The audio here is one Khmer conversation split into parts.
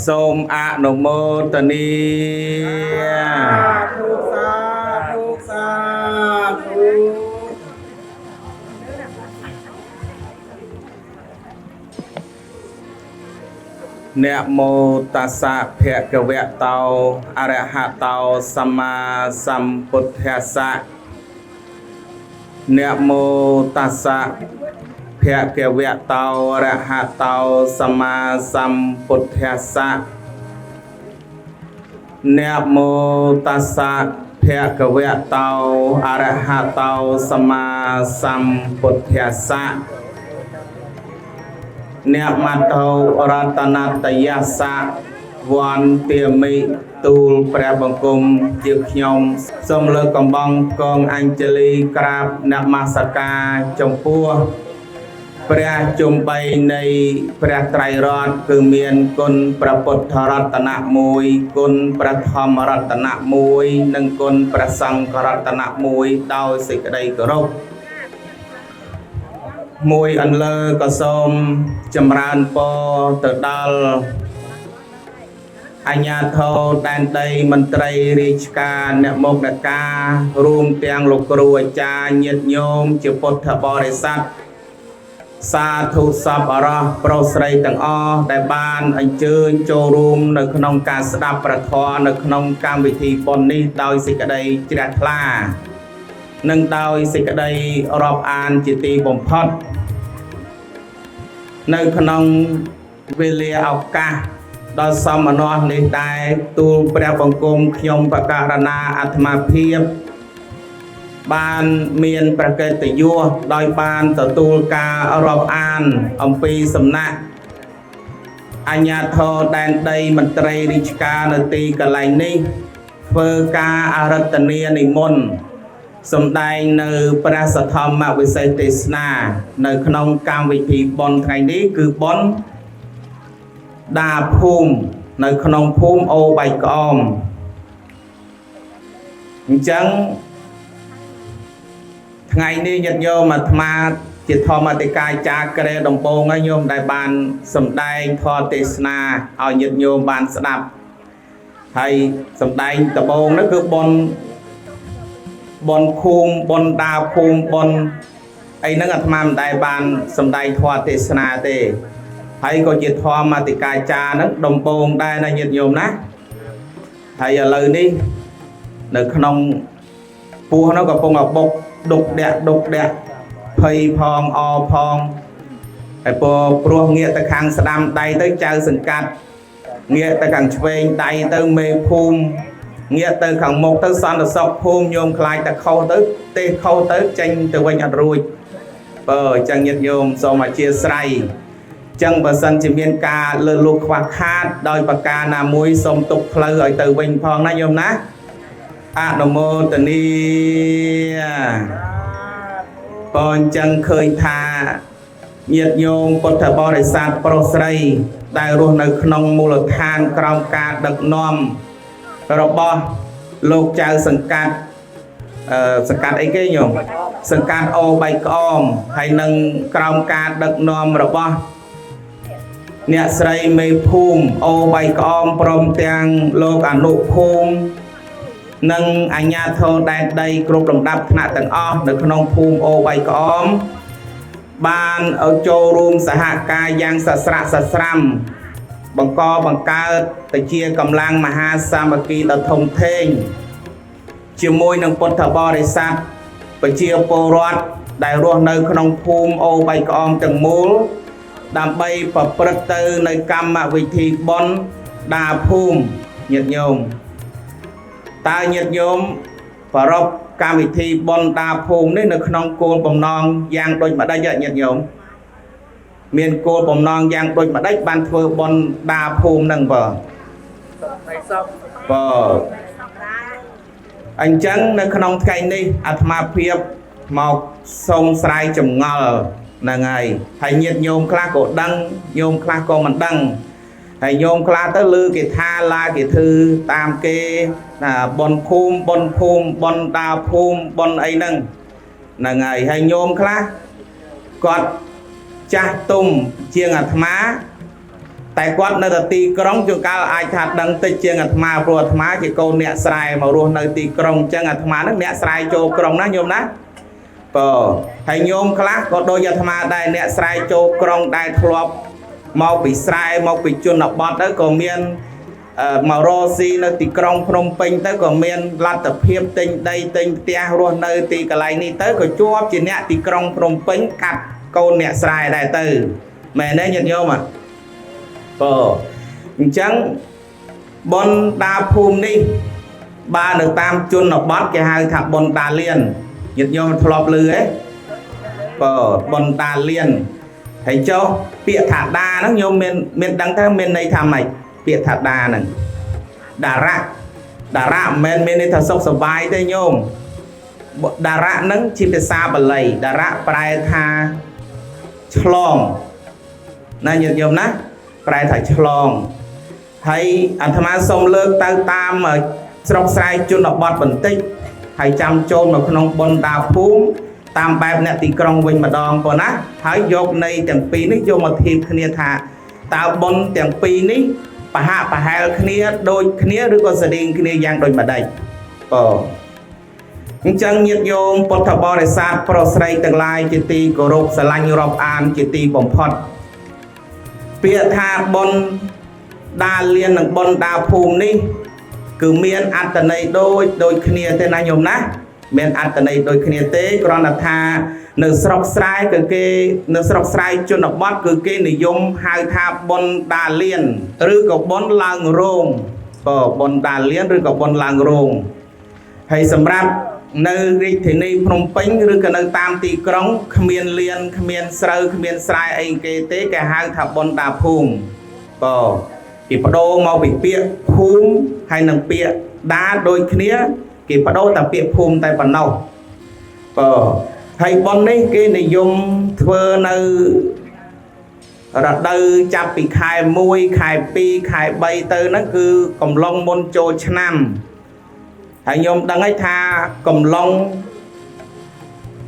សូមអនុមោទនាนะโมตัสสะภะคะวะโตอะระหะโตสัมมาสัมพุทธัสสะนะโมตัสสะภะคะวะโตอะระหะโตสัมมาสัมพุทธัสสะนะโมตัสสะภะคะวะโตอะระหะโตสัมมาสัมพุทธัสสะអ្នកមតោរតនតយាសៈវន្ទាមិទូលព្រះបង្គំជាខ្ញុំសូមលើកកំបងកងអញ្ជលីក្រាបនមស្ការចំពោះព្រះជុំបីនៃព្រះត្រៃរតន៍គឺមានគុណព្រះពុទ្ធរតនៈមួយគុណព្រះធម្មរតនៈមួយនិងគុណព្រះសង្ឃរតនៈមួយដោយសេចក្តីគោរពមួយអន្លើក៏សូមចម្រើនពរទៅដល់អាជ្ញាធរដែនដីមន្ត្រីរាជការអ្នកមុខអ្នកការរួមទាំងលោកគ្រូអាចារ្យញាតិញោមជាពុទ្ធបរិស័ទសាធុសពអរោះប្រុសស្រីទាំងអស់ដែលបានអញ្ជើញចូលរួមនៅក្នុងការស្ដាប់ព្រះធម៌នៅក្នុងកម្មវិធីបុណ្យនេះដោយសេចក្តីជ្រះថ្លានិងដោយសេចក្តីរាប់អានជាទីបំផុតនៅក្នុងវេលាឱកាសដ៏សមនស្សនេះដែរទូលព្រះបង្គំខ្ញុំបករណាអាត្មាភាពបានមានប្រកេតយសដោយបានទទួលការរាប់អានអំពីសំណាក់អាជ្ញាធរដែនដីមន្ត្រីរាជការនៅទីកន្លែងនេះធ្វើការអារាធនានិមន្តសម្ដែងនៅព្រះសទ្ធម្មវិសេសទេសនានៅក្នុងកម្មវិធីបុណ្យថ្ងៃនេះគឺបុណ្យដាភូមិនៅក្នុងភូមិអូបៃក្អមអញ្ចឹងថ្ងៃនេះញាតិញោមអាត្មាជាធម្មអធិការចាក្រែដំបងហើយញោមដែលបានសម្ដែងធម៌ទេសនាឲ្យញាតិញោមបានស្ដាប់ហើយសម្ដែងដំបងនោះគឺបុណ្យភូមិបុណ្យដាភូមិបុណ្យអីហ្នឹងអាត្មាមិនដែលបានសម្ដែងធម៌ទេសនាទេហើយក៏ជាធម្មអធិការចាហ្នឹងដំបងដែរណាញាតិញោមណាហើយឥឡូវនេះនៅក្នុងពោះនោះកំពុងបុកដុកដាក់ភ័យផងអផងហើយព្រោះងាកទៅខាងស្ដាំដៃទៅចៅសង្កាត់ងាកទៅខាងឆ្វេងដៃទៅមេភូមិងាកទៅខាងមុខទៅសន្តិសុខភូមិញោមខ្លាចតែខុសទៅទេខុសទៅចេញទៅវិញអត់រួចបើអញ្ចឹងញាតិញោមសូមអធិស្ឋានចឹងបើសិនជាមានការលើលួសខ្វះខាតដោយប្រការណាមួយសូមទុកផ្លូវឲ្យទៅវិញផងណាញោមណាអនុមោទនាបើអញ្ចឹងឃើញថាញាតិញោមពុទ្ធបរិស័ទប្រុសស្រីដែលរស់នៅក្នុងមូលដ្ឋានក្រោមការដឹកនាំរបស់លោកចៅសង្កាត់សង្កាត់អីគេញោមសង្កាត់អូបៃក្អមហើយនឹងក្រោមការដឹកនាំរបស់អ្នកស្រីមេភូមិអូបៃក្អមព្រមទាំងលោកអនុភូមិនិងអាជ្ញាធរដែនដីគ្រប់លំដាប់ថ្នាក់ទាំងអស់នៅក្នុងភូមិអូបៃក្អមបានចូលរួមសហការយ៉ាងសស្រាក់សស្រាំបង្កើតទៅជាកម្លាំងមហាសាមគ្គីដ៏ធំធេងជាមួយនឹងពុទ្ធបរិស័ទប្រជាពលរដ្ឋដែលរស់នៅក្នុងភូមិអូបៃក្អមទាំងមូលដើម្បីប្រព្រឹត្តទៅនៅកម្មវិធីបុណ្យដាភូមិញាតិញោមតើញាតិញោមប្រពកម្មវិធីបុណ្យដាភូមិនេះនៅក្នុងគោលបំណងយ៉ាងដូចម្ដេចញាតិញោមមានគោលបំណងយ៉ាងដូចម្ដេចបានធ្វើបុណ្យដាភូមិហ្នឹងបើអញ្ចឹងនៅក្នុងថ្ងៃនេះអាត្មាភាពមកសូមស្រាយចម្ងល់ហ្នឹងហើយញាតិញោមខ្លះក៏ដឹងញោមខ្លះក៏មិនដឹងហើយញោមខ្លះទៅឮគេថាឡាគេធ្វើតាមគេបុណ្យភូមិបុណ្យដាភូមិបុណ្យអីហ្នឹងហើយញោមខ្លះគាត់ចាស់ទុំជាងអាត្មា tại quát nơi tì krong chúng cao ai thạt đăng tịch chiêng ạt ma pro ạt ma chỉ câu nẹ sài mà ruột nơi tì krong chân ạt ma nó nẹ sài cho krong ná nhôm ná hay nhôm khác có đôi ạt ma đây nẹ sài cho krong đây thọp mau bị sài mau bị chun nọc bọt đó còn miên màu rosi nơi tì krong phnom penh tới còn miên lát tập hiệp tinh đây tinh tia ruột nơi tì cả lại ní tới còn chua chỉ nẹ tì krong phnom penh cắt câu nẹ sài đây từ mẹ đấy nhận nhôm à chẳng bon đa phùm đi ba được tam chun nọc bát cái hai thằng bon đa liền nhiệt nhôm thọp lư ấy bon đa liền thấy cho bịa thả đa nó nhôm miền đăng theo miền này tham này bịa thả đa này đà rạ miền này thật sốc sờ vai đây nhôm đà rạ nắng chỉ để xa bờ lầy đà rạ prai tha chlong này nhiệt nhôm ná prai tha chlong hay anh tham gia xong lơ tao tam mà sọc sai chun đọc bọt bình tích hay chăm chôn mà không bon đa phúng tam bài nè tì krong vinh mà đòn còn á hãy dọc này chẳng pi ní vô một thiệp khnia thà tao bon chẳng pi ní bà hạ khnia đôi khnia đứa con gia đình khnia giang đôi mà đây chẳng nhiệt nhôm bột thọ bò để sát pro sray tương lai chỉ tì cổ rộp sả lanh rộp an chỉ tì bồng phật bịa thà bon đa liên nâng bon đa phùm ní cứ miền ăn tận này đôi khnia tên anh nhôm ná miền ăn tận này đôi khnia tế còn là tha nửa sọc sài nửa sọc sài cho nó bắt cứ cái này dùng hai tha bon đa liên rư có bon lang rong bon đa liên rư có bon lang rong hay sầm rap nơi thì này Phnom Penh rư cái nơi tam tì krong khmiên liên khmiên sài anh cái tế cả hai tha bon đa phùm thì bắt đầu mau bị bịa phùm hay nâng bịa đá đôi khía thì bắt đầu tập bịa phùm tại phần đầu hay bọn này cái này dùng thơ nơi đặt đây chạp bị khai mùi khai pi khai bay tới nó cứ cầm lông môn chô năm hay nhóm đăng ấy tha cầm lông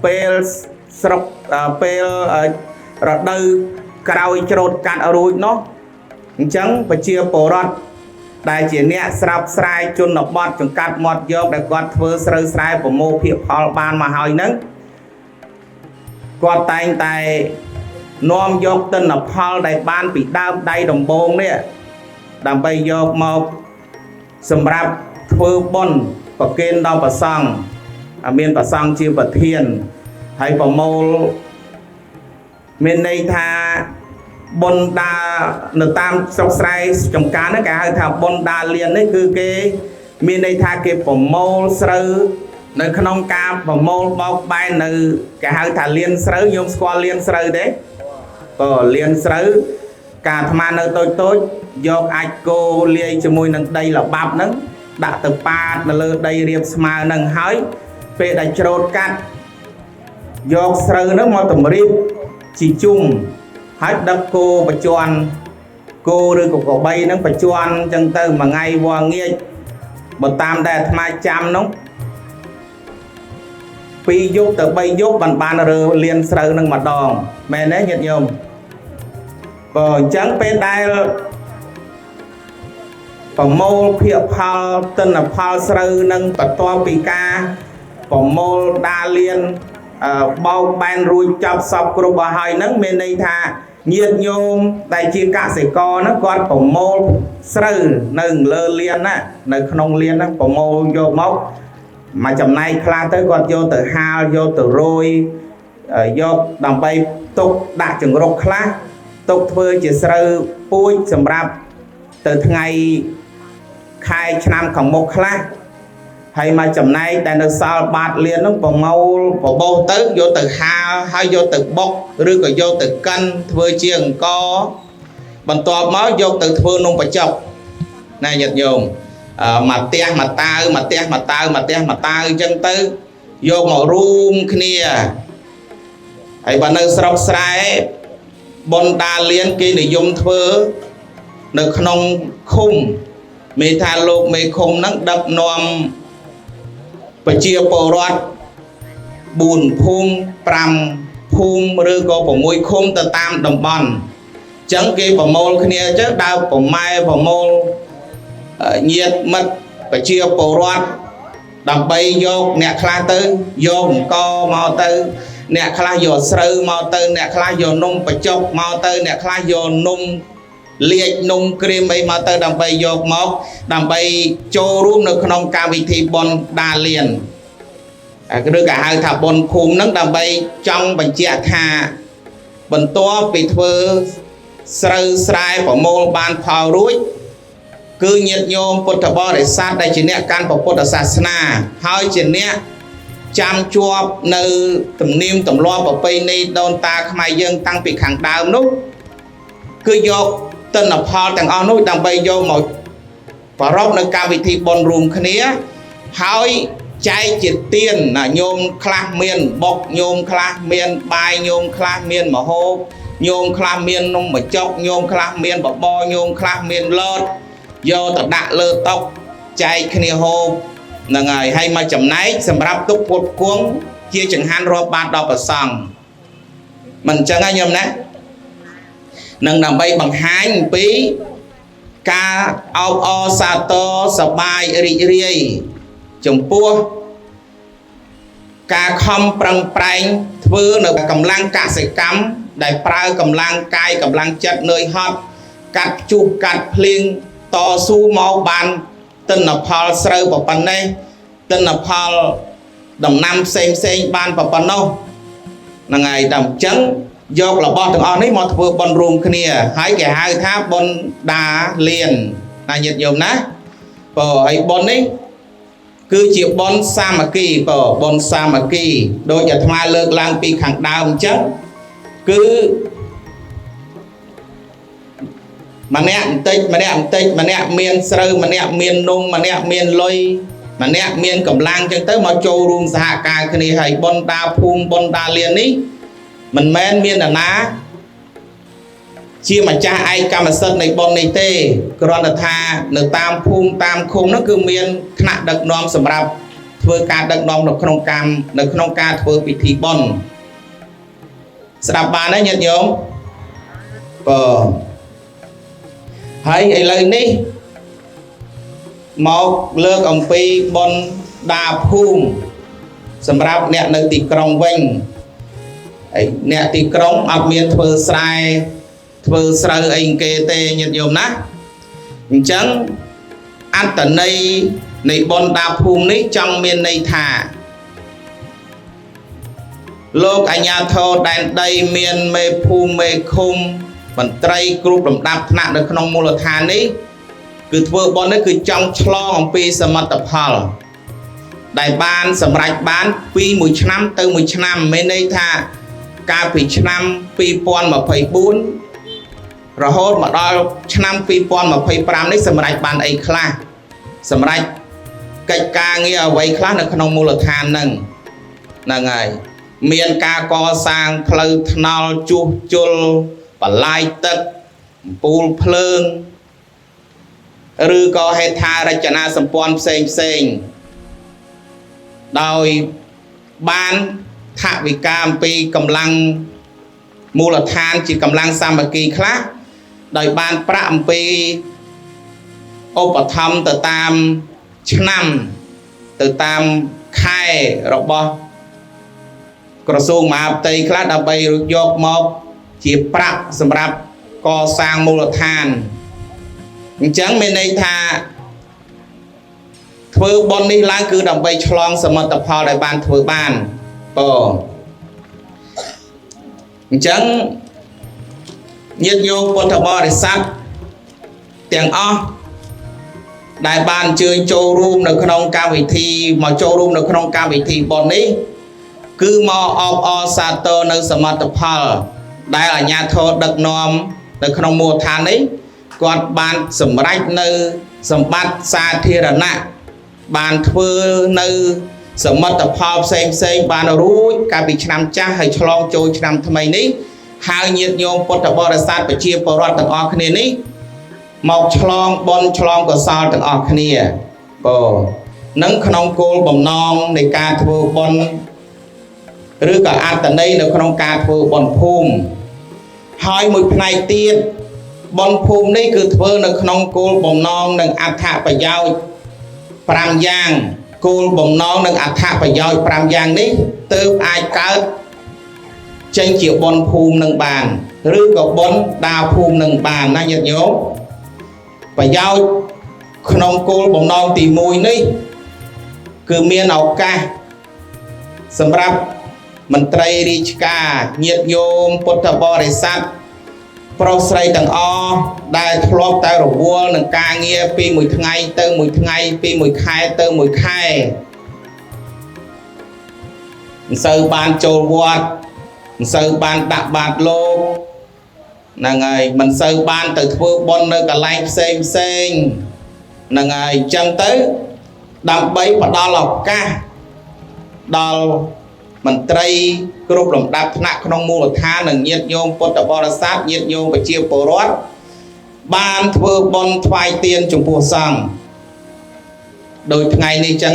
pel sọc pel đặt đây cao trột cạn ở rồi nó chẳng phải chia bổ rót đại chỉ nè sạp sài chun nọc bọt chúng cắt mọt dọc để quạt phơi sài của mô phiệp hòn ban mà hỏi nấng quạt tay tay nom dọc tên nọc hòn đại ban bị đau đầy đồng bông nè đầm bay dọc một sầm rạp phơi bon và kên đau và sang miền và sang chia và thiên hay vào mô miền đây tha bon đa nửa tam sọc sài trong cá nó cả thà bon đa liền đấy cứ cái miền đây tha cái phẩm mô sơ nơi khung cá phẩm mô bọc bay nơi cả hai thà liền sơ dùng squat liền sơ đấy liền sơ cả tham nơi tôi dọc ai cô liền cho môi nâng đây là bắp nâng đã từ ba là đây riêng mà nâng hói về đại trộn cắt dọc sơ nó mò tầm riêng chỉ chung hết đất cô và choan cô đưa của cậu bay nó phải choan chân tư mà ngay qua nghe một tam đại mai trăm nó pi giúp từ bay giúp bàn bàn rồi liên sờ nâng mặt đòn mẹ nấy nhiệt nhôm chẳng bên đây phòng mô phiệp phao tên là phao sờ nâng bật to pi ca phòng mô đa liên bao ban ruồi chọc sọc của bà hai nâng bên đây tha nhiệt nhôm đại chia cả sẽ co nó con phòng mô sờ nâng lơ liên á nơi không liên á phòng mô vô mốc mà chầm này khla tới con vô từ hao vô từ rồi vô đầm bay tục đạt chừng rục khla tục phơi chỉ sờ pui sầm rạp từ ngày khai năm còn một khla hay mà chầm này tại nơi sao bát liên nó phòng mô phòng bô tới vô từ hao hay vô từ bốc rồi còn vô từ cân phơi chiêng co bằng to máu vô từ phơi nông và chọc này nhật nhung mà tao chân tư vô màu room kia hay bạn nơi sọc sài bon đa liên kia để dùng thưa nơi không khung mê tha lục mê khung nắng đập nom và chia bồ rót buồn phum pram phum rư có của mùi khung từ tam đồng bòn ចឹងគេប្រមូលគ្នាចឹងដើរប្រម៉ែប្រមូលញាតិមិត្តប្រជាពលរដ្ឋដើម្បីយកអ្នកខ្លះទៅយកអង្គមកទៅអ្នកខ្លះយកស្រូវមកទៅអ្នកខ្លះយកនំបញ្ចុកមកទៅអ្នកខ្លះយកនំលាជនំក្រៀមអីមកទៅដើម្បីយកមកដើម្បីចូលរួមនៅក្នុងកម្មវិធីបុណ្យដាលៀនឬក៏ហៅថាបុណ្យភូមិហ្នឹងដើម្បីចង់បញ្ជាក់ថាបន្ទាប់ពីធ្វើស្រូវស្រែប្រមូលបានផលរួចគឺញាតិញោមពុទ្ធបរិស័ទដែលជាអ្នកកាន់ពុទ្ធសាសនាហើយជាអ្នកចាំជាប់នៅទំនៀមទម្លាប់ប្រពៃណីដូនតាខ្មែរយើងតាំងពីខាងដើមនោះគឺយកទិន្នផលទាំងអស់នោះដើម្បីយកមកប្រារព្ធនៅកម្មវិធីបុណ្យរួមគ្នាហើយចែកជាទានណាញោមខ្លះមានបុកញោមខ្លះមានបាយញោមខ្លះមានម្ហូបញោមខ្លះមាននំបញ្ចុកញោមខ្លះមានបបរញោមខ្លះមានលតយកទៅដាក់លើតុចែកគ្នាហូបហ្នឹងហើយមកចំណែកសម្រាប់ទុកពុតគង់ជាចង្ហាន់រាប់បាតដល់ព្រះសង្ឃមិនអញ្ចឹងហើយញោមណានឹងដើម្បីបង្ហាញអំពីការអបអរសាទរសប្បាយរីករាយចំពោះការខំប្រឹងប្រែងធ្វើនៅកម្លាំងកសិកម្មដែលប្រើកម្លាំងកាយកម្លាំងចិត្តនឿយហត់កាត់ជុះកាត់ភ្លៀងតស៊ូមកបានទិន្នផលស្រូវប៉ុណ្ណេះទិន្នផលដំណាំផ្សេងបានប៉ុណ្ណោះហ្នឹងហើយតែអញ្ចឹងយករបស់ទាំងអស់នេះមកធ្វើបុណ្យរួមគ្នាហើយគេហៅថាបុណ្យដាលៀនណាញាតិញោមណាព្រោះហើយបុណ្យនេះគឺជាបុណ្យសាមគ្គីបុណ្យសាមគ្គីដោយអាត្មាលើកឡើងពីខាងដើមអញ្ចឹងគឺម្នាក់បន្តិចម្នាក់មានស្រូវម្នាក់មាននំម្នាក់មានលុយម្នាក់មានកម្លាំងអញ្ចឹងទៅមកចូលរួមសហការគ្នាហើយបុណ្យដាភូមិបុណ្យដាលៀននេះមិនមែនមានអ្នកណាជាម្ចាស់ឯកកម្មសិទ្ធិនៃបុណ្យនេះទេគ្រាន់តែថានៅតាមភូមិតាមឃុំនោះគឺមានថ្នាក់ដឹកនាំសម្រាប់ធ្វើការដឹកនាំនៅក្នុងការធ្វើពិធីបុណ្យស្ដាប់បានទេញាតិញោមហើយឥឡូវនេះមកលើកអំពីបុណ្យដាភូមិសម្រាប់អ្នកនៅទីក្រុងវិញហើយអ្នកទីក្រុងអត់មានធ្វើស្រែធ្វើស្រូវអីគេទេញាតិញោមណាអញ្ចឹងអត្តន័យនៃបុណ្យដាភូមិនេះចង់មានន័យថាលោកអាជ្ញាធរដែនដីមានមេភូមិមេឃុំមន្ត្រីគ្រប់លំដាប់ថ្នាក់នៅក្នុងមូលដ្ឋាននេះគឺធ្វើបុណ្យនេះគឺចង់ឆ្លងអំពីសមិទ្ធផលដែលបានសម្រេចបានពីមួយឆ្នាំទៅមួយឆ្នាំមានន័យថាកាលពីឆ្នាំ2024រហូតមកដល់ឆ្នាំ2025នេះសម្រេចបានអីខ្លះសម្រេចកិច្ចការងារអ្វីខ្លះនៅក្នុងមូលដ្ឋានហ្នឹងហើយមានការកសាងផ្លូវថ្នល់ជួសជុលបន្លាយទឹកអំពូលភ្លើងឬក៏ហេដ្ឋារចនាសម្ព័ន្ធផ្សេងដោយបានថវិកាអំពីកម្លាំងមូលដ្ឋានជាកម្លាំងសាមគ្គីខ្លះដោយបានប្រាក់អំពីឧបត្ថម្ភទៅតាមឆ្នាំទៅតាមខែរបស់ក្រសួងមហាផ្ទៃខ្លះដើម្បីយកមកជាប្រាក់សម្រាប់កសាងមូលដ្ឋានអញ្ចឹងមានន័យថាធ្វើបុណ្យនេះឡើងគឺដើម្បីឆ្លងសមិទ្ធផលដែលបានធ្វើបានអញ្ចឹងញាតិញោមពុទ្ធបរិស័ទទាំងអស់ដែលបានអញ្ជើញចូលរួមនៅក្នុងកម្មវិធីមកចូលរួមនៅក្នុងកម្មវិធីបុណ្យនេះគឺមកអបអរសាទរនៅសមិទ្ធផលដែលអាជ្ញាធរដឹកនាំនៅក្នុងមូលដ្ឋាននេះគាត់បានសម្រេចនៅសម្បត្តិសាធារណៈបានធ្វើនៅសមិទ្ធផលផ្សេងបានរួចកាលពីឆ្នាំចាស់ហើយឆ្លងចូលឆ្នាំថ្មីនេះហើយញាតិញោមពុទ្ធបរិស័ទប្រជាពលរដ្ឋទាំងអស់គ្នានេះមកឆ្លងបុណ្យឆ្លងកុសលទាំងអស់គ្នានឹងក្នុងគោលបំណងនៃការធ្វើបុណ្យឬក៏អត្តន័យនៅក្នុងការធ្វើបុណ្យភូមិហើយមួយផ្នែកទៀត បនភូមិនេះគឺធ្វើនៅក្នុងគោលបំណងនិងអត្ថប្រយោជន៍5យ៉ាងគោលបំណងនិងអត្ថប្រយោជន៍5យ៉ាងនេះទើបអាចកើតចេញជាបនភូមិនឹងបានឬក៏បនដាភូមិនឹងបានណាញាតិញោមប្រយោជន៍ក្នុងគោលបំណងទី1នេះគឺមានឱកាសសម្រាប់មន្ត្រីរាជការញាតិញោមពុទ្ធបរិស័ទប្រុសស្រីទាំងអស់ដែលធ្លាប់តែរវល់នឹងការងារពីមួយថ្ងៃទៅមួយថ្ងៃពីមួយខែទៅមួយខែមិនសូវបានចូលវត្តមិនសូវបានដាក់បាតលោកហ្នឹងហើយមិនសូវបានទៅធ្វើបុណ្យនៅកន្លែងផ្សេងហ្នឹងហើយអញ្ចឹងទៅដើម្បីផ្ដល់ឱកាសដល់មន្ត្រីគ្រប់លំដាប់ថ្នាក់ក្នុងមូលដ្ឋាននិងញាតិញោមពុទ្ធបរិស័ទញាតិញោមប្រជាពលរដ្ឋបានធ្វើបុណ្យថ្វាយទានចំពោះសង្ឃដោយថ្ងៃនេះចឹង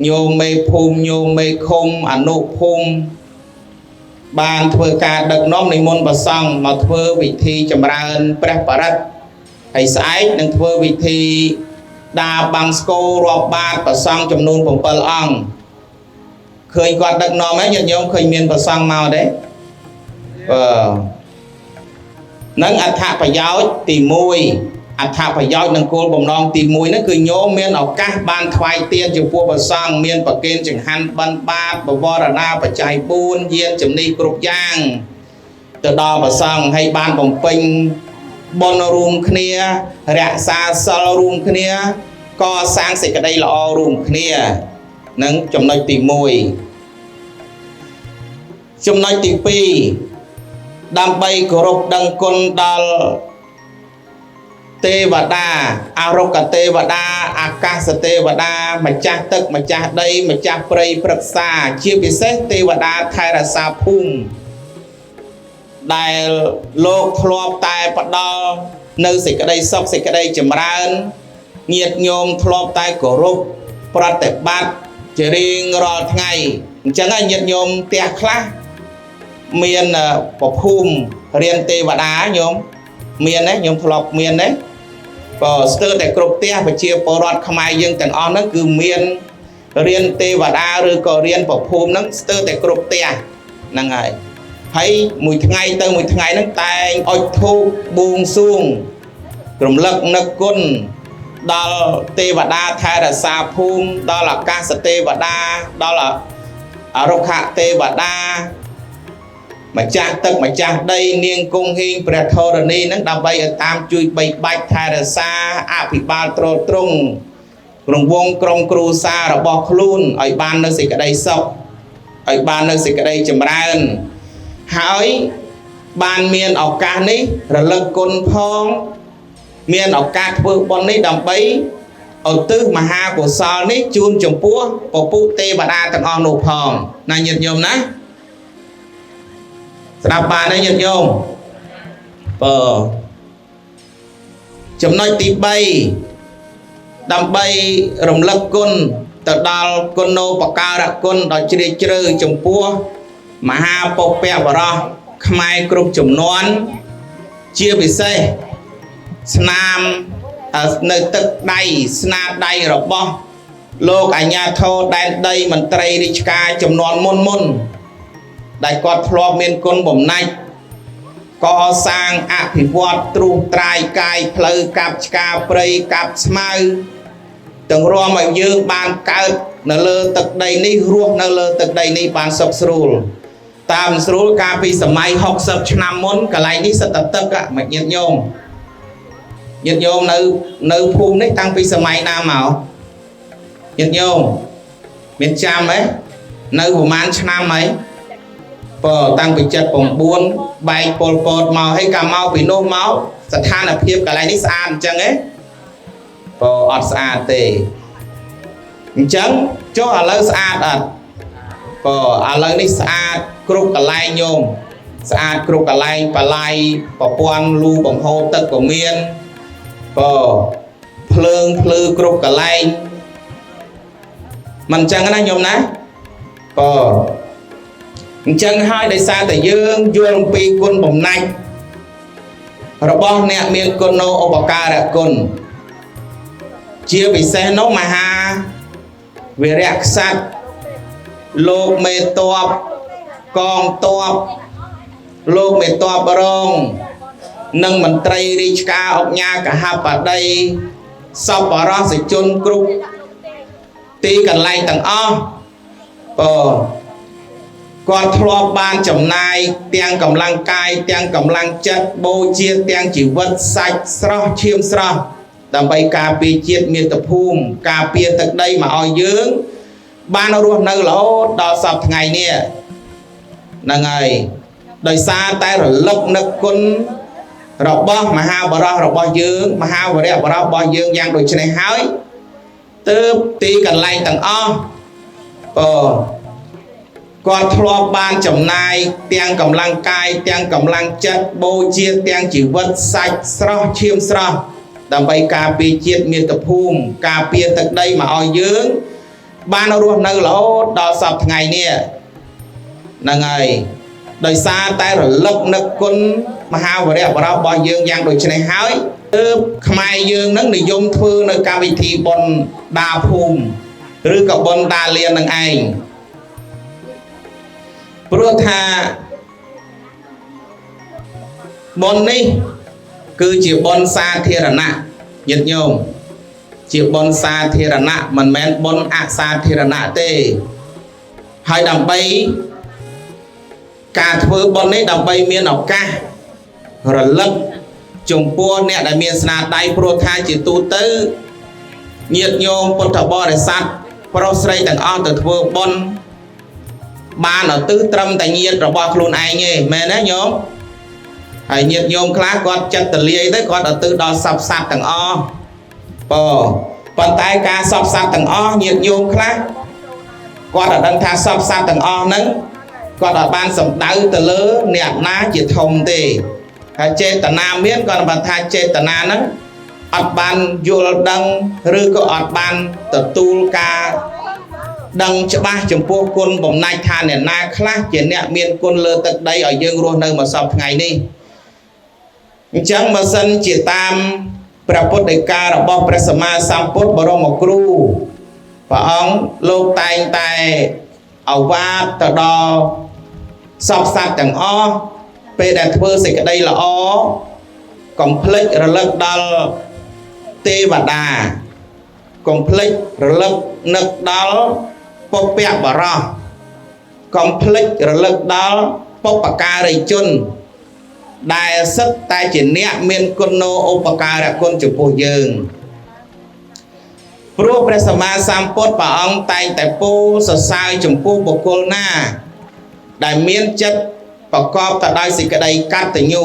ញោមមេភូមិញោមមេឃុំអនុភូមិបានធ្វើការដឹកនាំនិមន្តព្រះសង្ឃមកធ្វើពិធីចម្រើនព្រះបរិត្តហើយស្អែកនឹងធ្វើពិធីដាបាំងស្គររាប់បាតព្រះសង្ឃចំនួន7អង្គឃើញគាត់ដឹកនាំហើយញាតិញោមឃើញមានព្រះសង្ឃមកទេនឹងអត្ថប្រយោជន៍ទី1អត្ថប្រយោជន៍នឹងគោលបំណងទី1ហ្នឹងគឺញោមមានឱកាសបានថ្វាយទានចំពោះព្រះសង្ឃមានប្រគេនចង្ហាន់បិណ្ឌបាតបវរណាបច្ច័យ4យានជំនិះគ្រប់យ៉ាងទៅដល់ព្រះសង្ឃហើយបានបំពេញបុណ្យរួមគ្នារក្សាសិលរួមគ្នាកសាងសេចក្តីល្អរួមគ្នានឹងចំណុចទី1ចំណុចទី2ដើម្បីគោរពដឹងគុណដល់ទេវតាអរុគទេវតាអាកាសទេវតាម្ចាស់ទឹកម្ចាស់ដីម្ចាស់ព្រៃព្រឹក្សាជាពិសេសទេវតាថែរក្សាភូមិដែលលោកធ្លាប់តែផ្ដល់នៅសេចក្តីសុខសេចក្តីចម្រើនញាតិញោមធ្លាប់តែគោរពប្រតិបត្តិជារៀងរាល់ថ្ងៃអញ្ចឹងញាតិញោមផ្ទះខ្លះមានប្រភូមិរៀនទេវតាញោមមានទេញោមធ្លាប់មានទេក៏ស្ទើរតែគ្រប់ផ្ទះប្រជាពលរដ្ឋខ្មែរយើងទាំងអស់ហ្នឹងគឺមានរៀនទេវតាឬក៏រៀនប្រភូមិហ្នឹងស្ទើរតែគ្រប់ផ្ទះហ្នឹងហើយមួយថ្ងៃទៅមួយថ្ងៃហ្នឹងតែងអុជធូបបួងសួងរំលឹកនឹកគុណដល់ទេវតាថែរក្សាភូមិដល់អាកាសទេវតាដល់អរុក្ខទេវតាម្ចាស់ទឹកម្ចាស់ដីនាងគង់ហៀងព្រះធរណីនឹងដើម្បីឲ្យតាមជួយបីបាច់ថែរក្សាអភិបាលទ្រទ្រង់រង្វង់ក្រុមគ្រួសាររបស់ខ្លួនឲ្យបាននៅសេចក្តីសុខឲ្យបាននៅសេចក្តីចម្រើនហើយបានមានឱកាសនេះរលឹកគុណផងមានឱកាសធ្វើបុណ្យនេះដើម្បីឧទ្ទិសមហាកុសលនេះជូនចំពោះពពុះទេវតាទាំងអស់នោះផងណាញាតិញោមណាស្ដាប់បានទេញាតិញោមចំណុចទី3ដើម្បីរំលឹកគុណទៅដល់គុណូបការៈគុណដ៏ជ្រាលជ្រៅចំពោះមហាពុព្វបរោះខ្មែរគ្រប់ជំនាន់ជាពិសេសស្នាមនៅទឹកដៃស្នាដៃរបស់លោកអាជ្ញាធរដែនដីមន្ត្រីរាជការចំនួនមុនដែលគាត់ធ្លាប់មានគុណបំណាច់កសាងអភិវឌ្ឍទ្រុសត្រាយកាយផ្លូវកាប់ឆ្ការព្រៃកាប់ស្មៅទាំងរួមឲ្យយើងបានកើតនៅលើទឹកដីនេះរស់នៅលើទឹកដីនេះបានសុខស្រួលតាមស្រួលកាលពីសម័យ60ឆ្នាំមុនកន្លែងនេះសិតតែទឹកមិនញាតិញោមនៅភូមិនេះតាំងពីសម័យណាមកញាតិញោមមានចាំហ៎នៅប្រហែលឆ្នាំហីតាំងពី79បែកពលពតមកហើយកាលមកពីនោះមកស្ថានភាពកន្លែងនេះស្អាតអញ្ចឹងហ៎អត់ស្អាតទេអញ្ចឹងចុះឥឡូវស្អាតអត់ឥឡូវនេះស្អាតគ្រប់កន្លែងញោមស្អាតគ្រប់កន្លែងបលាយប្រព័ន្ធលូបង្ហូរទឹកក៏មានភ្លើងភ្លឺគ្រប់កន្លែងមិនអញ្ចឹងណាញោមណាអញ្ចឹងហើយដោយសារតែយើងយល់អំពីគុណបំណាច់ របស់អ្នកមានគុណឧបការៈគុណជាពិសេសនោះមហាវីរៈក្សត្រលោកមេតបកងទ័ពលោកមេតបរងនិងមន្ត្រីរាជការអុកញ៉ាកហបតីសប្បុរសជនគ្រប់ទីកន្លែងទាំងអស់គាត់ធ្លាប់បានចំណាយទាំងកម្លាំងកាយទាំងកម្លាំងចិត្តបូជាទាំងជីវិតសាច់ស្រស់ឈាមស្រស់ដើម្បីការពារជាតិមាតុភូមិការពារទឹកដីមកឲ្យយើងបានរស់នៅរហូតដល់សពថ្ងៃនេះហ្នឹងហើយដោយសារតែរលឹកនឹកគុណរបស់មហាបរោះរបស់យើងមហាវីរៈបរោះរបស់យើងយ៉ាងដូចនេះហើយទើបទីកន្លែងទាំងអស់គាត់ធ្លាប់បានចំណាយទាំងកម្លាំងកាយទាំងកម្លាំងចិត្តបូជាទាំងជីវិតសាច់ស្រស់ឈាមស្រស់ដើម្បីការពារជាតិមាតុភូមិការពារទឹកដីមកឲ្យយើងបានរស់នៅរហូតដល់សពថ្ងៃនេះហ្នឹងហើយដោយសារតែរលឹកនឹកគុណមហាវីរៈបរោះរបស់យើងយ៉ាងដូចនេះហើយទើបខ្មែរយើងនឹងនិយមធ្វើនៅកម្មវិធីបុណ្យដាភូមិឬក៏បុណ្យដាលាននឹងឯងព្រោះថាបុណ្យនេះគឺជាបុណ្យសាធារណៈញាតិញោមជាបុណ្យសាធារណៈមិនមែនបុណ្យអសាធារណៈទេហើយដើម្បីការធ្វើបុណ្យនេះដើម្បីមានឱកាសរលឹកចំពោះអ្នកដែលមានស្នាដៃព្រោះថាជាទូទៅញាតិញោមពុទ្ធបរិស័ទប្រុសស្រីទាំងអស់ទៅធ្វើបុណ្យបានឧទ្ទិសត្រឹមតែញាតិរបស់ខ្លួនឯងទេមែនទេញោមហើយញាតិញោមខ្លះគាត់ចិត្តទលាយទៅគាត់ឧទ្ទិសដល់សពសត្វទាំងអស់ប៉ុន្តែការសពសត្វទាំងអស់ញាតិញោមខ្លះគាត់អត់ដឹងថាសពសត្វទាំងអស់ហ្នឹងគាត់អត់បានសំដៅទៅលើអ្នកណាជាធំទេហើយចេតនាមានគាត់បានថាចេតនាហ្នឹងអត់បានយល់ដឹងឬក៏អត់បានទទួលការដឹងច្បាស់ចំពោះគុណបំណាច់ថាអ្នកណាខ្លះជាអ្នកមានគុណលើទឹកដីឲ្យយើងរស់នៅមកសពថ្ងៃនេះអញ្ចឹងបើសិនជាតាមព្រះពុទ្ធដីការបស់ព្រះសម្មាសម្ពុទ្ធបរមគ្រូព្រះអង្គលោកតែងតែអវាទទៅដល់សពសត្វទាំងអស់ពេលដែលធ្វើសេចក្តីល្អកុំភ្លេចរលឹកដល់ទេវតាកុំភ្លេចរលឹកនឹកដល់ពុព្វបរោះកុំភ្លេចរលឹកដល់បុព្វការីជនដែលសិតតែជាអ្នកមានគុណឧបការៈគុណចំពោះយើងព្រោះព្រះសម្មាសម្ពុទ្ធព្រះអង្គតែងតែពោលសរសើរចំពោះបុគ្គលណាដែលមានចិត្តប្រកបទៅដោយសេចក្តីកតញ្ញូ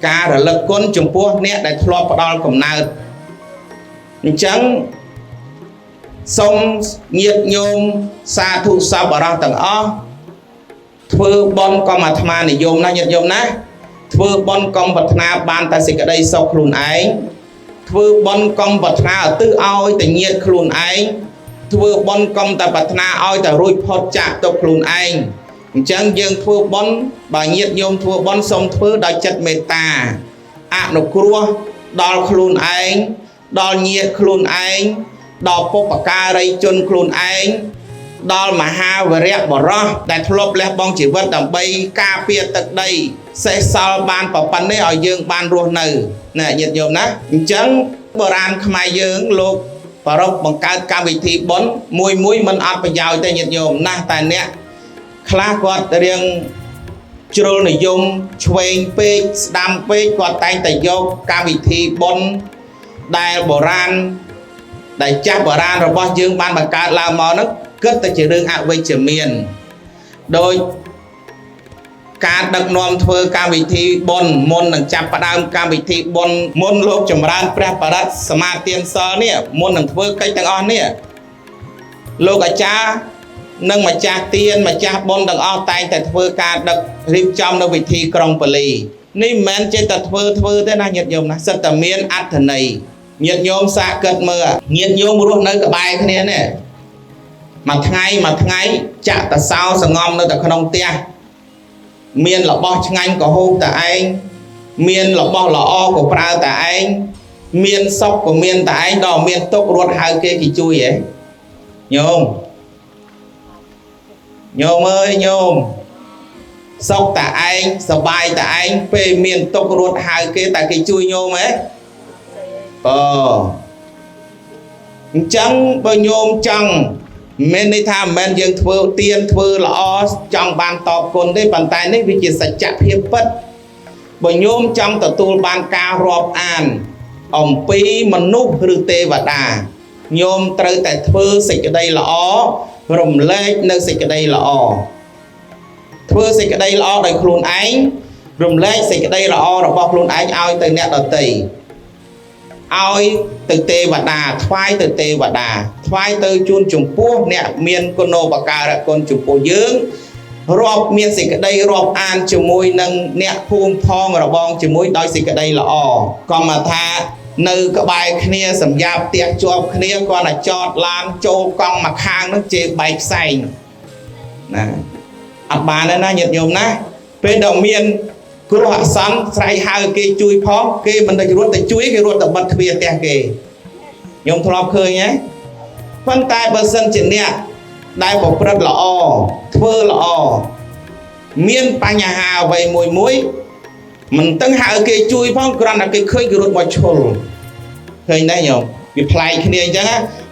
ការរលឹកគុណចំពោះអ្នកដែលធ្លាប់ផ្ដល់កំណើតអញ្ចឹងសូមញាតិញោមសាធុសប្បុរសទាំងអស់ធ្វើបុណ្យកុំអាត្មានិយមណាញាតិញោមណាធ្វើបុណ្យកុំប្រាថ្នាបានតែសេចក្តីសុខខ្លួនឯងធ្វើបុណ្យកុំប្រាថ្នាឧទ្ទិសឲ្យតែញាតិខ្លួនឯងធ្វើបុណ្យកុំតែប្រាថ្នាឲ្យតែរួចផុតចាកទុក្ខខ្លួនឯងអញ្ចឹងយើងធ្វើបុណ្យបើញាតិញោមធ្វើបុណ្យសូមធ្វើដោយចិត្តមេត្តាអនុគ្រោះដល់ខ្លួនឯងដល់ញាតិខ្លួនឯងដល់បុព្វការីជនខ្លួនឯងដល់មហាវីរៈបរោះដែលធ្លាប់លះបង់ជីវិតដើម្បីការពារទឹកដីសេះសល់បានប៉ុណ្ណេះឲ្យយើងបានរស់នៅណាញាតិញោមណាអញ្ចឹងបុរាណខ្មែរយើងលោកប្រពបង្កើតកម្មវិធីបុណ្យមួយមិនអត់ប្រយោជន៍ទេញាតិញោមណាស់តែអ្នកខ្លះគាត់រៀងជ្រុលនិយមឆ្វេងពេកស្ដាំពេកគាត់តែងតែយកកម្មវិធីបុណ្យដែលបុរាណដែលចាស់បុរាណរបស់យើងបានបង្កើតឡើងមកហ្នឹងគិតតែជារឿងអវិជ្ជមានដោយការដឹកនាំធ្វើកម្មវិធីបុណ្យមុននឹងចាប់ផ្ដើមកម្មវិធីបុណ្យមុនលោកចម្រើនព្រះបរិត្តសមាទានសលនេះមុននឹងធ្វើកិច្ចទាំងអស់នេះលោកអាចារ្យនិងម្ចាស់ទានម្ចាស់បុណ្យទាំងអស់តែងតែធ្វើការដឹករៀបចំនៅវិធីក្រុងប៉ាលីនេះមិនមែនចេះតែធ្វើទេណាញាតិញោមណាសិតតែមានអត្ថន័យញាតិញោមសាកគិតមើលញាតិញោមរស់នៅក្បែរគ្នានេះមួយថ្ងៃចាក់តសោសងំនៅតែក្នុងផ្ទះមានរបស់ឆ្ងាញ់ក៏ហូបតែឯង miền là bao là o của prao tại anh miền sọc của miền tại anh đó miền tốt ruột hai kia kỳ chui ấy nhôm nhôm ơi nhôm sọc tại anh sờ bài tại anh về miền tốt ruột hai kia tại kỳ chui nhôm ấy chẳng bao nhôm chẳng men đi tham men dương thưa tiên thưa là o trong bàn tọp cồn đây bàn tay này vì chỉ sạch chặt hiệp bất bởi nhôm trong tờ tu ban ca rộp an ông pi mình núp rư tê và đà nhôm trời tại thưa xịt ở đây là o rùm lê nơi xịt ở đây là o thưa xịt ở đây là o đầy khuôn ánh rùm lê xịt ở đây là o rồi bọc luôn ánh ao từ nét đợt tì oi từ tê và đà thoai từ tê và đà thoai từ chun trùng pua nè miền con nô bạc cà ra con trùng pua dưỡng rộp miền xịt ở đây rộp an chừng môi nâng nè phun phong rồi bong chừng môi đôi xịt ở đây là o còn mà tha nơi các bài kia sầm giáp tiệc chuột kia con là chọt lan châu con mặc hàng nó chế bạch xanh nè ập bà nên na nhiệt nhôm na bên đầu miền cứ họ sắn say hai cái chui phó cái mình đã ruột tới chuối cái ruột tập bật về tè kề nhôm thọp khơi nhé phân tay bờ sân trên nè đại bộ rất là o thưa là o miền pa nhà hà về mùi muối mình tăng hạ cái chui phong còn là cái khơi cái ruột ngoài chôl khơi này nhôm việc play cái này chứ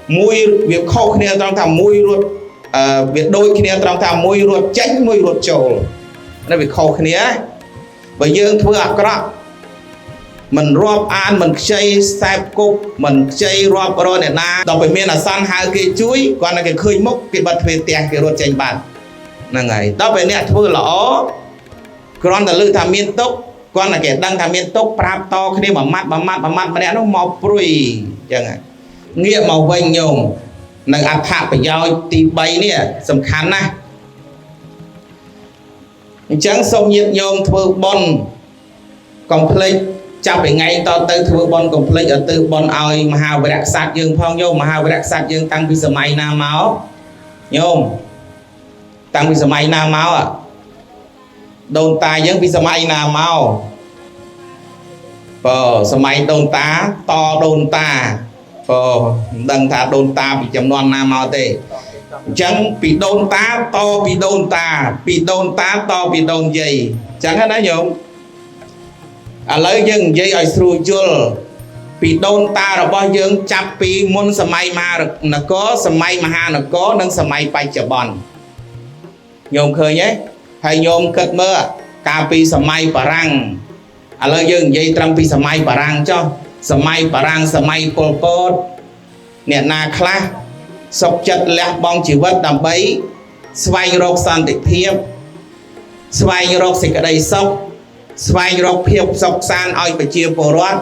mùi việc khâu cái này trong thằng mùi ruột việc đôi cái này trong thằng mùi ruột tránh mùi ruột chôl nó việc khâu cái này bởi dương thưa đó mình rộp an mình chơi sạp cục mình chơi rộp rồi này na đọc bởi miền là săn hai cái chuối còn là cái khơi mốc cái bật về tiền cái ruột chanh bàn là ngày đó bởi nè thưa là ó còn là lư tham miên tốc còn là cái đăng tham miên tốc prap to khi mà mắt mà nè nó màu prui chẳng hạn nghĩa màu vinh nhung là ăn thạp phải giao tí bay nè sầm khăn này chẳng xong nhiệt nhôm thưa bon complete chào về ngày to tới thưa bon complete ở từ bon oi mà hào về đặc sát dương phong nhôm mà hào về đặc sát dương tăng vì giờ mày nam máu nhôm tăng vì giờ mày nam máu à đồn tài giống vì giờ mày nam máu giờ mày đồn tá to đồn ta đằng thà đồn ta bị chấm non nam máu tê chẳng bị đôn tá to bị đôn ta bị đôn tá to bị đôn gì chẳng hết nói nhung lấy dân dây ở sưu chul bị đôn ta rồi bao dương chắp bị môn sầm mai mà nó có sầm mai mà ha nó có nâng sầm mai bay chở bòn nhung khơi nhé hay nhung cất mơ cà pi sầm mai bà răng lấy dân dây trăng pi sầm mai bà răng cho sầm mai pol pot nè na khla sọc chặt lẹ bong chỉ vật đầm bấy xoay rọc san tịch thiệp xoay rọc xịt ở đây sọc xoay rọc thiệp sọc san oi phải chia bồ rót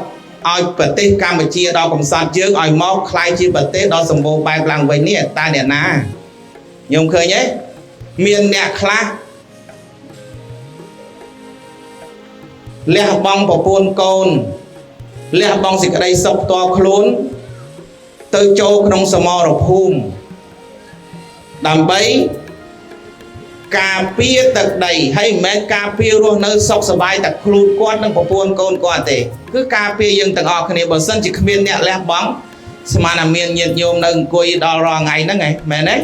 oi phải tết cam phải chia đo cùng san trước oi móc khai chia phải tết đo sầm bồ bài làng với nè ta nè na nhung khơi nhé miền nè khla lẹ bong bỏ buôn côn lẹ bong xịt ở đây sọc to khốn tới châu trong sầm mò rồi phum đầm bấy cà phê tật đầy hay mẹ cà phê luôn nơi sọc sờ bài tật khlut quan đang bỏ buôn con quan tệ cứ cà phê dương tầng ở này bờ sân chỉ miền nhẹ lẹ bóng mà là miền nhiệt nhôm nâng cùi đo rò ngày đó ngày mẹ đấy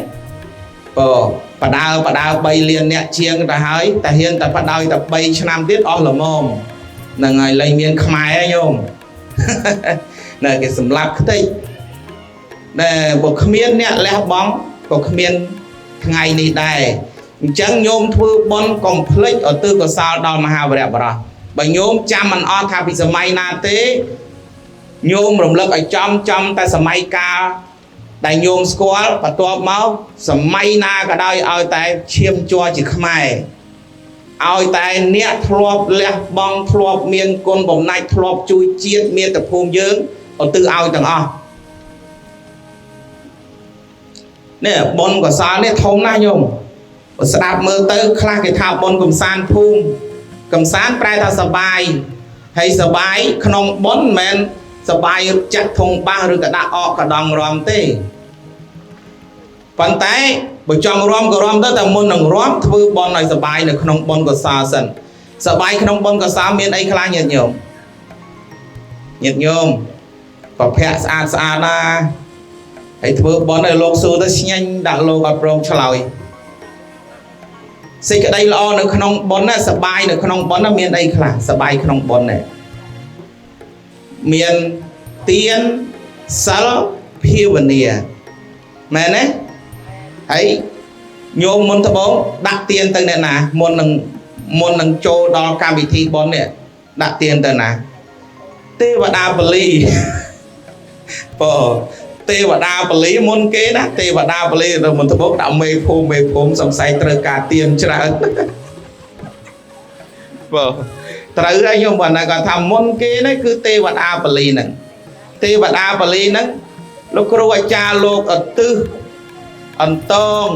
bà đào bay liền nhẹ chiêng ta hỏi ta hiên ta bắt đào ta bay cho năm tiết o là mồm là ngày lấy miền khmai ấy nhôm này cái sầm lạp cái để bộ miền nè lẹ bóng bộ miền ngày này đây chẳng nhôm thưa bon complete ở tư của sao đo mà hào đẹp rồi bởi nhôm chăm mình on thà bị giờ may na tế nhôm rồng lực ở trong ta giờ may ca đại nhôm squat và to máu giờ may na cả đây ao tay chiêm cho chỉ khmai ao tay nè thọp lẹ bong thọp miền côn bồng này thọp chui chiết miền tập phun dưỡng ở tư ao tầng o nè bon của sao nè thông na nhôm đạp mơ tới khai cái thao bon cầm san prai ta sờ bài hay sờ bài không bon men sờ bài chặt thùng ba rồi cả đã ọ cả đòn rom tê phần tay bởi trong rom của rom tới tầm môn nằng rom thưa bon này sờ bài này không bon của sao sần សបាយក្នុងបុណ្យកុសលមានអីខ្លះញាតិញោមប្រភពស្អាតណាហើយធ្វើបុណ្យឲ្យលោកសួរទៅស្ញែងដាក់លោកអត់ព្រមឆ្លើយសេចក្តីល្អនៅក្នុងបុណ្យណាសបាយនៅក្នុងបុណ្យណាមានអីខ្លះសបាយក្នុងបុណ្យណាមានទានសិលភាវនាមែនទេហើយញោមមុនត្បូងដាក់ទានទៅអ្នកណាមុននឹងចូលដល់កម្មវិធីបុណ្យនេះដាក់ទានទៅណាទេវតាបលីបើទេវតាបលីមុនគេណាទេវតាបលីទៅមុនត្បូងដាក់មេភូមិសង្ស័យត្រូវការទានច្រើនបើត្រូវហើយខ្ញុំគាត់ថាមុនគេនេះគឺទេវតាបលីហ្នឹងទេវតាបលីហ្នឹងលោកគ្រូអាចារ្យលោកឧទ្ទិសអន្តង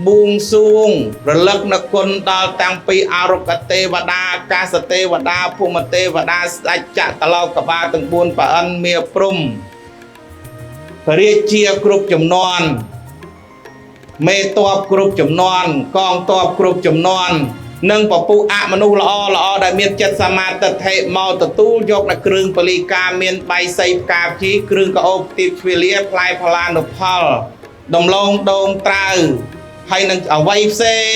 បួងសួងរលឹកនឹកគុណដល់តាំងពីអរុគទេវតាអាកាសទេវតាភូមិទេវតាស្ដេចចក្រឡោកបាទាំង4ប្រអិនមាព្រំរាជាគ្រប់ចំនួនមេតបគ្រប់ចំនួនកងទ័ពគ្រប់ចំនួននិងពពុះអមនុស្សល្អដែលមានចិត្តសមាទិដ្ឋិមកទទួលយកនៅគ្រឿងពលីការមានបៃសីផ្កាភ្ជីគ្រឿងកោបទីបជ្វាលាផ្លែផលានុផលដំឡូងដូងត្រាវហើយនឹងអវ័យផ្សេង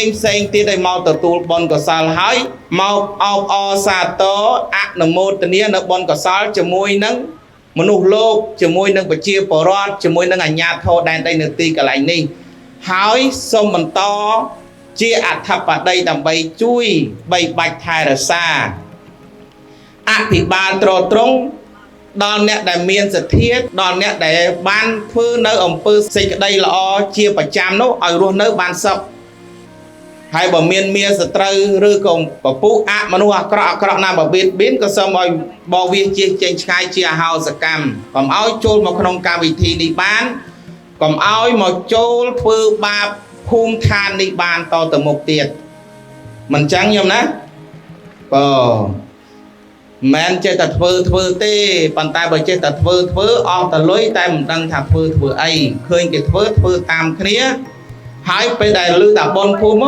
ទៀតឲ្យមកទទួលបុណ្យកុសលហើយមកអបអរសាទរអនុមោទនានៅបុណ្យកុសលជាមួយនឹងមនុស្សលោកជាមួយនឹងប្រជាពលរដ្ឋជាមួយនឹងអាជ្ញាធរដែនដីនៅទីកន្លែងនេះហើយសូមបន្តជាអធិបតីដើម្បីជួយបីបាច់ថែរក្សាអភិបាលត្រត្រង់ដល់អ្នកដែលមានសទ្ធាដល់អ្នកដែលបានធ្វើនៅអំពើសេចក្តីល្អជាប្រចាំនោះឲ្យរស់នៅបានសុខហើយបើមានសត្រូវឬក៏ពពុះអមនុស្សអាក្រក់ណាបបៀតបៀនក៏សូមឲ្យបវាជៀសចេញឆ្ងាយជាអហោសកម្មកុំឲ្យចូលមកក្នុងកម្មវិធីនេះបានកុំឲ្យមកចូលធ្វើបាបភូមិឋាននេះបានតទៅមុខទៀតមិនចឹងខ្ញុំណាបើមិនចេះតែធ្វើទេប៉ុន្តែបើចេះតែធ្វើអស់តែលុយតែមិនដឹងថាធ្វើអីឃើញគេធ្វើតាមគ្នាហើយពេលដែលឮថាបុណ្យភូមិ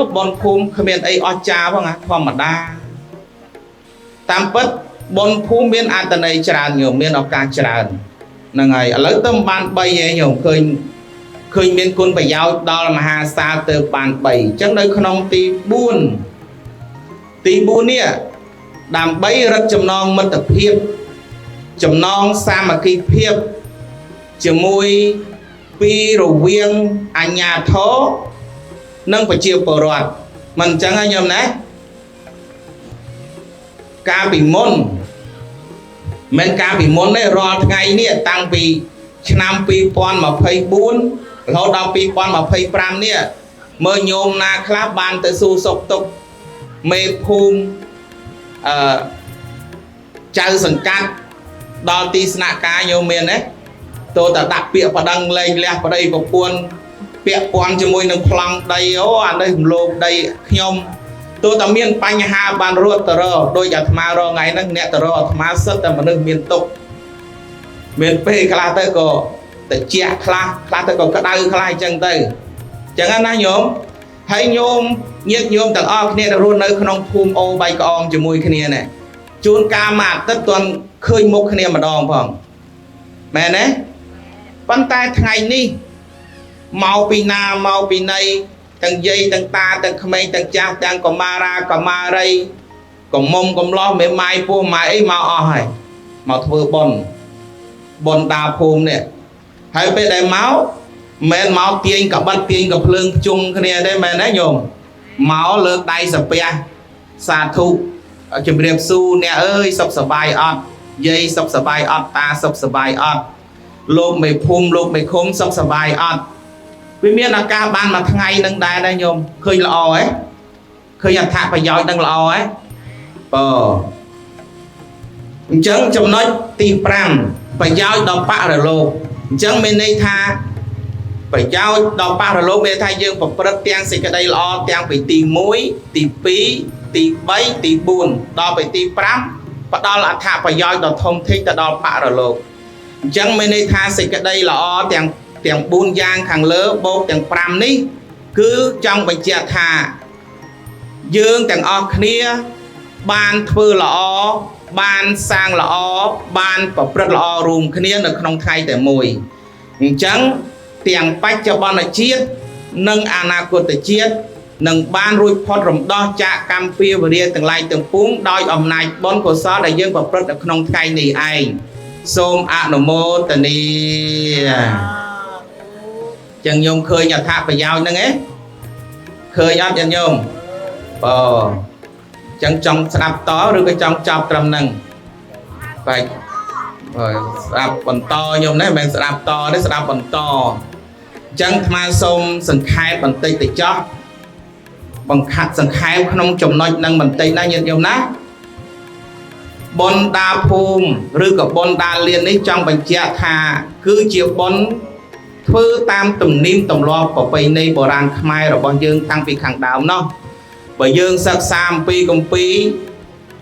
គ្មានអីអស្ចារ្យផងធម្មតាតាមពិតបុណ្យភូមិមានអត្ថន័យច្រើនញោមមានឱកាសច្រើនហ្នឹងហើយឥឡូវទៅបាន3ឯងញោមឃើញមានគុណប្រយោជន៍ដល់មហាសាលទៅបាន3អញ្ចឹងនៅក្នុងទី4នេះដើម្បីរឹតចំណងមិត្តភាពចំណងសាមគ្គីភាពជាមួយពីរវាងអាជ្ញាធរនិងប្រជាពលរដ្ឋមិនអញ្ចឹងញោមណាការពីមុនមិនការពីមុនទេរាល់ថ្ងៃនេះតាំងពីឆ្នាំ2024រហូតដល់2025នេះមើលញោមណាខ្លះបានទៅស៊ូសុកទុកមេភូមិចៅសង្កាត់ដល់ទីស្នាក់ការញោមមានទេតើតាដាក់ពាក្យប្តឹងលែងលះប្តីប្រពន្ធពាក់ព័ន្ធជាមួយនឹងប្លង់ដីអានេះរំលោភដីខ្ញុំតើតាមានបញ្ហាបានរត់ទៅរកដោយអាត្មារងថ្ងៃហ្នឹងអ្នកទៅរកអាត្មាសិតតែមនុស្សមានទុកមានពេលខ្លះទៅក៏តិចខ្លះទៅក៏ក្តៅខ្លះអញ្ចឹងទៅអញ្ចឹងណាញោមហើយញោមញាតិញោមទាំងអស់គ្នាដែលរស់នៅក្នុងភូមិអូបៃក្អមជាមួយគ្នានេះជួនកាលមួយអាទិត្យទាន់ឃើញមុខគ្នាម្ដងផងមែនទេប៉ុន្តែថ្ងៃនេះមកពីណាមកពីណីទាំងយាយទាំងតាទាំងក្មេងទាំងចាស់ទាំងកុមារាកុមារីកំមុំកំឡោះមេម៉ាយពោះម៉ាយអីមកអស់ហើយមកធ្វើបុណ្យដើរភូមិនេះហើយពេលដែលមកមិនមកទាញកបិតទាញកភ្លើងជុំគ្នាទេមែនទេញោមមកលើកដៃសាពះសាធុជំរាបសួរអ្នកអើយសុខសប្បាយអត់យាយសុខសប្បាយអត់តាសុខសប្បាយអត់លោកមេភូមិលោកមេឃុំសុខសប្បាយអត់វាមានឱកាសបានមួយថ្ងៃនឹងដែរញោមឃើញល្អហ៎ឃើញអត្ថប្រយោជន៍នឹងល្អហ៎បើអញ្ចឹងចំណុចទី5ប្រយោជន៍ដល់បរិលោកអញ្ចឹងមានន័យថាប្រយោជន៍ដល់បរិលោកមានថាយើងប្រព្រឹត្តទាំងសេចក្តីល្អទាំងពីទី1ទី2ទី3ទី4ដល់ទៅទី5ផ្ដល់អត្ថប្រយោជន៍ដ៏ធំធេងទៅដល់បរិលោកអញ្ចឹងមានន័យថាសេចក្តីល្អទាំង4យ៉ាងខាងលើបូកទាំង5នេះគឺចង់បញ្ជាក់ថាយើងទាំងអស់គ្នា បានធ្វើល្អបានសាងល្អបានប្រព្រឹត្តល្អរួមគ្នានៅក្នុងថ្ងៃតែមួយអញ្ចឹងទាំងបច្ចុប្បន្នជាតិនិងអនាគតជាតិនឹងបានរួចផុតរំដោះចាកកម្មពៀវរាទាំងឡាយទាំងពួងដោយអំណាចបុណ្យកុសលដែលយើងប្រព្រឹត្តនៅក្នុងថ្ងៃនេះឯងសូមអនុមោទនាចឹងញោមឃើញអត្ថប្រយោជន៍ហ្នឹងឯងឃើញអត់ចឹងញោមចឹងចង់ស្ដាប់តឬក៏ចង់ចប់ត្រឹមហ្នឹងបែកស្ដាប់បន្តញោមណាមិនមែនស្ដាប់តទេស្ដាប់បន្តអញ្ចឹងអាត្មាសូមសង្ខេបបន្តិចទៅចោះបង្ខាត់សង្ខេបក្នុងចំណុចហ្នឹងបន្តិចណាញាតិញោមណាបុណ្យដាភូមិឬក៏បុណ្យដាលាននេះចង់បញ្ជាក់ថាគឺជាបុណ្យធ្វើតាមទំនៀមទម្លាប់ប្រពៃណីបុរាណខ្មែររបស់យើងតាំងពីខាងដើមណោះបើយើងសិក្សាអំពីគម្ពីរ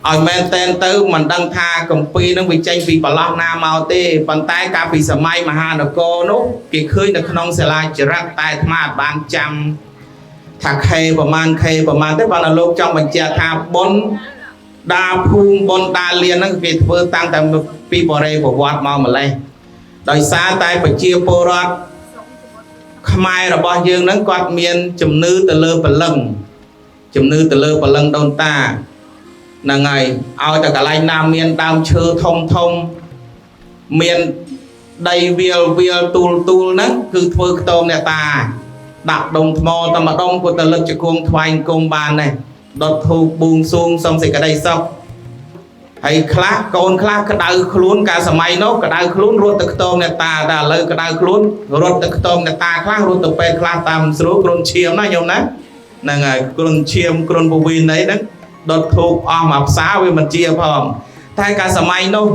ឲ្យមែនតែនទៅមិនដឹងថាគម្ពីរនឹងវាចេញពីប្រឡោះណាមកទេប៉ុន្តែកាលពីសម័យមហានគរនោះគេឃើញនៅក្នុងសិលាចារឹកតែអាត្មាបានចាំថាខេប្រមាណទេបើដល់លោកចង់បញ្ជាក់ថាបុណ្យដាភូមិបុណ្យដាលានហ្នឹងគេធ្វើតាំងតែពីបរិយប្រវត្តិមកម្លេះដោយសារតែប្រជាពលរដ្ឋខ្មែររបស់យើងហ្នឹងគាត់មានជំនឿទៅលើព្រលឹងដូនតាហ្នឹងហើយឲ្យតែកន្លែងណាមានដើមឈើធំមានដីវាលទូលហ្នឹងគឺធ្វើខ្ទមអ្នកតាដាក់ដុំថ្មតែម្ដងគាត់ទៅលឹកជង្គង់ថ្វាយអង្គមបានដែរដុតធូបបួងសួងសុំសេចក្តីសុខហើយកូនខ្លះក្តៅខ្លួនកាលសម័យនោះក្តៅខ្លួនរត់ទៅខ្ទមអ្នកតាតែឥឡូវក្តៅខ្លួនរត់ទៅខ្ទមអ្នកតាខ្លះរត់ទៅពេទ្យខ្លះតាមស្រួលគ្រុនឈាមណាញោមណាហ្នឹងហើយគ្រុនឈាមគ្រុនពវីណីហ្នឹងដុតធូបអស់មកផ្សារវាមិនជាផងតែកាលសម័យនោះ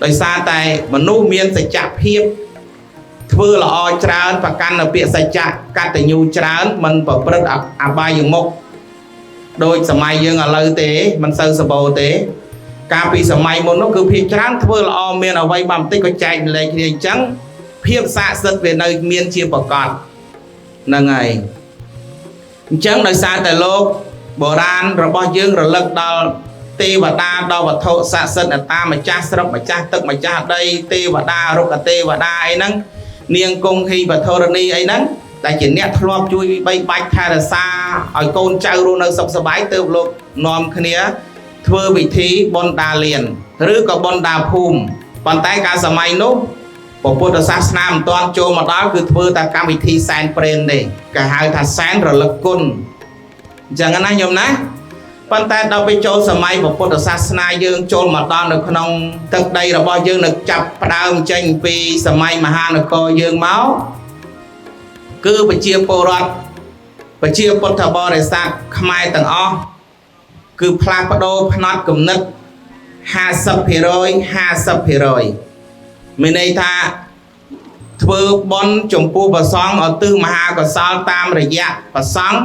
ដោយសារតែមនុស្សមានសច្ចភាពធ្វើល្អច្រើនប្រកាន់នៅពាក្យសច្ចៈកតញ្ញូច្រើនមិនប្រព្រឹត្តអបាយមុខដោយសម័យយើងឥឡូវទេមិនសូវសម្បូរទេកាលពីសម័យមុននោះគឺភាគច្រើនធ្វើល្អមានអ្វីបានបន្តិចក៏ចែកម្លែកគ្នាអញ្ចឹងភាពស័ក្តិសិទ្ធិវានៅមានជាប្រកបហ្នឹងហើយអញ្ចឹងដោយសារតែលោកបុរាណរបស់យើងរលឹកដល់ទេវតាដល់វត្ថុស័ក្តិសិទ្ធិអ្នកតាម្ចាស់ស្រុកម្ចាស់ទឹកម្ចាស់ដីទេវតារុក្ខទេវតាអីហ្នឹងនាងគង្ឃីវធរណីអីហ្នឹងតែជាអ្នកធ្លាប់ជួយបីបាច់ថែរក្សាឲ្យកូនចៅរស់នៅសុខសប្បាយទើបលោកនាំគ្នាធ្វើពិធីបុណ្យដាលានឬក៏បុណ្យដាភូមិប៉ុន្តែកាលសម័យនោះពុទ្ធសាសនាមិនទាន់ចូលមកដល់គឺធ្វើតែកម្មវិធីសែនព្រេនទេគេហៅថាសែនរលឹកគុណអញ្ចឹងណាញោមណាប៉ុន្តែដល់ពេលចូលសម័យពុទ្ធសាសនាយើងចូលមកដល់នៅក្នុងទឹកដីរបស់យើងនៅចាប់ផ្ដើមចេញពីសម័យមហានគរយើងមកគឺប្រជាពលរដ្ឋប្រជាពុទ្ធបរិស័ទខ្មែរទាំងអស់គឺផ្លាស់ប្ដូរផ្នត់គំនិត 50% មានន័យថាធ្វើបុណ្យចំពោះព្រះសង្ឃឧទ្ទិសមហាកុសលតាមរយៈព្រះសង្ឃ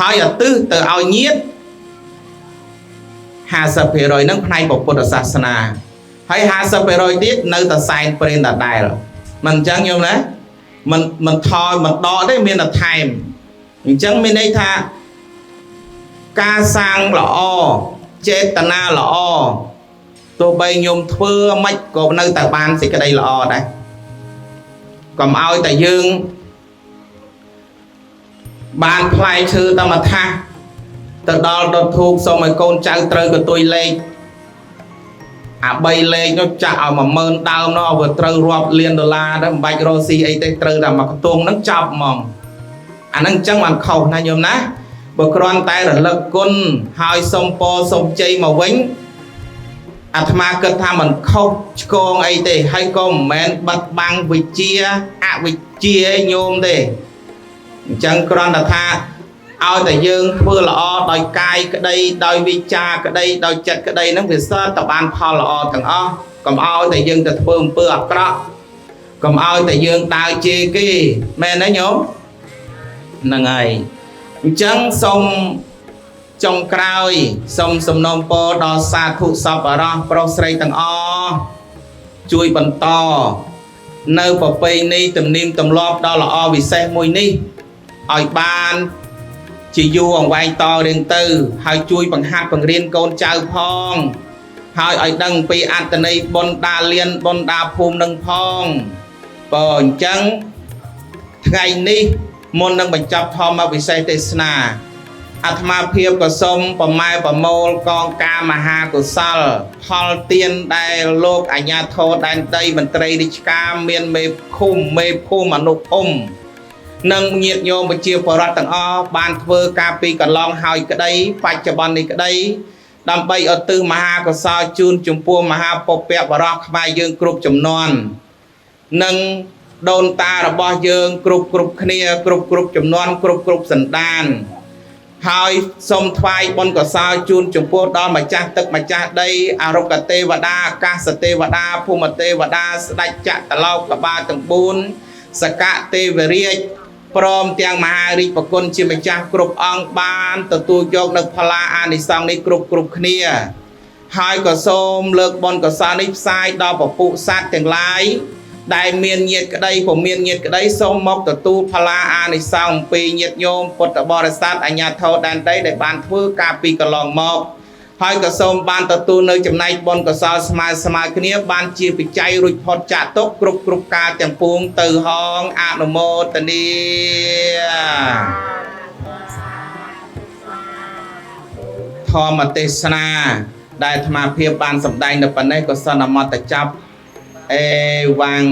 ហើយឧទ្ទិសទៅឲ្យញាតិ 50% ហ្នឹងផ្នែកពុទ្ធសាសនាហើយ 50% ទៀតនៅតែសែនព្រេនដដែលមិនអញ្ចឹងយល់ណាមិនថយមិនដកទេមានតែថែមអញ្ចឹងមានន័យថាការសាងល្អចេតនាល្អទោះបីញោមធ្វើមិនក៏នៅតែបានសេចក្តីល្អដែរកុំឲ្យតែយើងបានផ្លែឈើតែមួយថាសទៅដល់ដុតធូបសូមឲ្យកូនចៅត្រូវកតុយលេខអា3លេខនោះចាក់ឲ្យ 10000 ដើមនោះឲ្យត្រូវរាប់លានដុល្លារដែរមិនបាច់រកស៊ីអីទេត្រូវតែមកខ្ទង់ហ្នឹងចប់ហ្មងអាហ្នឹងអញ្ចឹងបានខុសណាញោមណាបើគ្រាន់តែរលឹកគុណហើយសុំពរសុំជ័យមកវិញអាត្មាគិតថាមិនខុសឆ្គងអីទេហើយក៏មិនមែនបាត់បាំងវិជ្ជាអវិជ្ជាញោមទេអញ្ចឹងគ្រាន់តែថាឲ្យតែយើងធ្វើល្អដោយកាយក្តីដោយវិជ្ជាក្តីដោយចិត្តក្តីហ្នឹងវាសតបានផលល្អទាំងអស់កុំឲ្យតែយើងទៅធ្វើអំពើអាក្រក់កុំឲ្យតែយើងដើរជេរគេមែនទេញោមហ្នឹងហើយអញ្ចឹងសូមចុងក្រោយសូមសំណូមពរដល់សាធុសប្បុរសប្រុសស្រីទាំងអស់ជួយបន្តនៅប្រពៃណីទំនៀមទម្លាប់ដ៏ល្អវិសេសមួយនេះឲ្យបាន chỉ du ở ngoài to đến từ hai chui bằng hạt bằng riêng con trao phong hai ở đằng pi Anthony bon đa liên bon đa phum nâng phong bờ trắng ngày ní môn nâng bạch chập thom mà vì say tê sna Atma phiệp của sông bà mai bà mô con ca mà ha của sal Hol tiên đài lô ảnh nhà thô đàn tây bằng tây đi ca miền mê khung mà nụ nâng nhiệt nhô mà chiều phở rát tầng o bàn thơ ca pi cả long hỏi cái đấy phải cho bọn này cái đấy đàm bay ở tư mà ha của sao chun chung pua mà ha bọc bẹp và rọc vai dương cục chùm non nâng đồn ta là bo dương cục khnia cục chùm non cục sần đàn hỏi xong thoai bọn của sao chun chung pua đó mà cha tức mà cha đây à rốc cả tê và đa ca sa tê và đa phu mà tê và đa đạch chạ tà lau cả ba tầng bún sa cả tê về riêng prom tiang ma riប្រគុណជាម្ចាស់គ្រប់អង្គបានទទួលយកនៅផល្លាអានិសង្ឃនេះគ្រប់គ្នាហើយក៏សូមលើកបុណ្យកុសលនេះផ្សាយដល់ពពុសត្វទាំងឡាយដែលមានញាតិក្តីពុំមានញាតិក្តីសូមមកទទួលផល្លាអានិសង្ឃពីញាតិញោមពុទ្ធបរិស័ទអញ្ញាធិដែនដីដែលបានធ្វើការពីកន្លងមកហើយក៏សូមបានទទួលនៅចំណែកបុណ្យកុសលស្មើគ្នាបានជាបច្ច័យរួចផុតចាកទុក្ខគ្រប់ការទាំងពួងទៅហងអនុមោទនាធម្មទេសនាដែលអាត្មាភាពបានសម្ដែងនៅប៉ុណ្ណេះក៏សន្មតចាប់អេវ៉ាំង